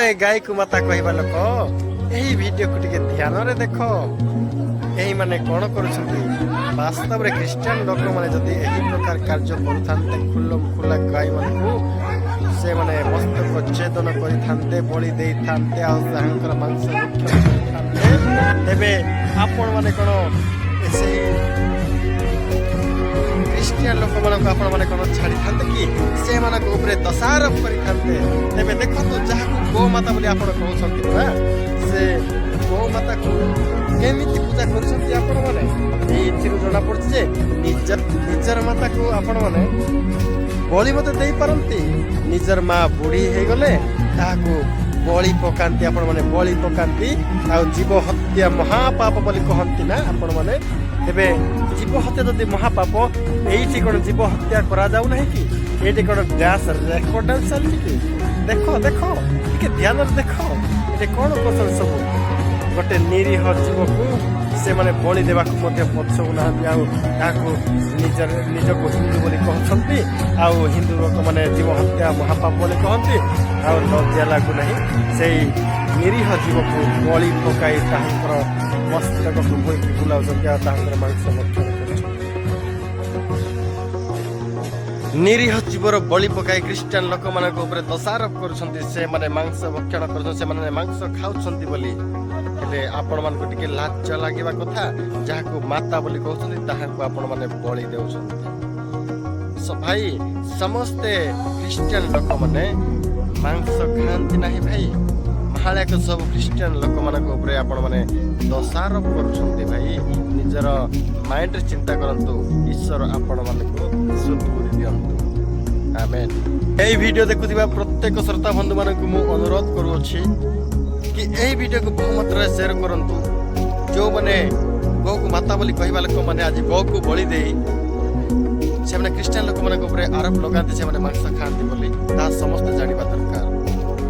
ए गाय को माता कहवा लोक यही वीडियो को टिके ध्यान रे देख यही माने कौन करुछंती वास्तव रे क्रिश्चियन लोक माने जदी एही प्रकार कार्य करूथांते खुल्लम खुल्ला गाय मानकु से माने मस्तक छेदन करिथांते बलि देइथांते आ तांकर मांस भक्षण करिथांते तेबे आपण माने कोन से क्रिश्चियन लोक मानक आपण माने कोन छाड़ी थांते कि से मानक ऊपर दशारोप करिथांते तेबे देखो तो जहा गो माता बोली आपण कहउछंती ना से गो माता को केमिति पूजा करछंती आपण माने एथिरु जणा पड़छ जे निजर माता को आपण माने बलि मते देई परंती निजर मां बुढ़ी हे गले ताको बलि पकांती आपण माने बलि पकांती आ जीव हत्या महापाप बोली कहंती ना आपण माने तेबे जीव हत्या जदि महापाप एइठी कोन जीव हत्या करा जाउ नाही कि एठी कोन डांस रेकॉर्ड चलती कि देखो देखो के ध्यान रे देखो एटे कोन कोसल सब गोटे निरीह जीव को से माने बलि देबा को मध्य पछौ ना आउ ताको निज को हिंदू बोली कहछंती आउ हिंदू लोक माने जीव हत्या महापाप बोली कहंती आउ लज्जा लागु नाही सेई निरीह जीव को बलि पकाई तांकर मस्तक को भोई बुलाउ जंका तांकर मांस भक्षण करछ निरीह जीवर बलि पकाई क्रिश्चियन लोक मानक ऊपर दशारोप करूछंती से माने मांस भक्षण करछ से माने मांस खाउछंती बोली हेले आपण मान को टिके लाज लागिबा कथा जहा को माता बोली कहउछंती ताहा को आपण माने बलि देउछंती सो भाई समस्त क्रिश्चियन लोक माने मांस खांती नाही भाई महाले को सब क्रिश्चियन लोक मानक ऊपर आपण माने दशारोप करूछंती भाई निजर माइंड रे चिंता करंतु ईश्वर आपण मानक सुधुरी दियंतु आमेन। एई वीडियो देखुथिबा प्रत्येक श्रोता बंधु मानक मु अनुरोध करूछि कि एही वीडियो को बहु मात्रा शेयर करंतु जो माने गौ को माता बोली कहबा लोक माने आज गौ को बलि देई से माने क्रिश्चियन लोक मानक ऊपर आरोप लगाते से माने मांस खांती बोली ता समस्त जानिबा दरकार।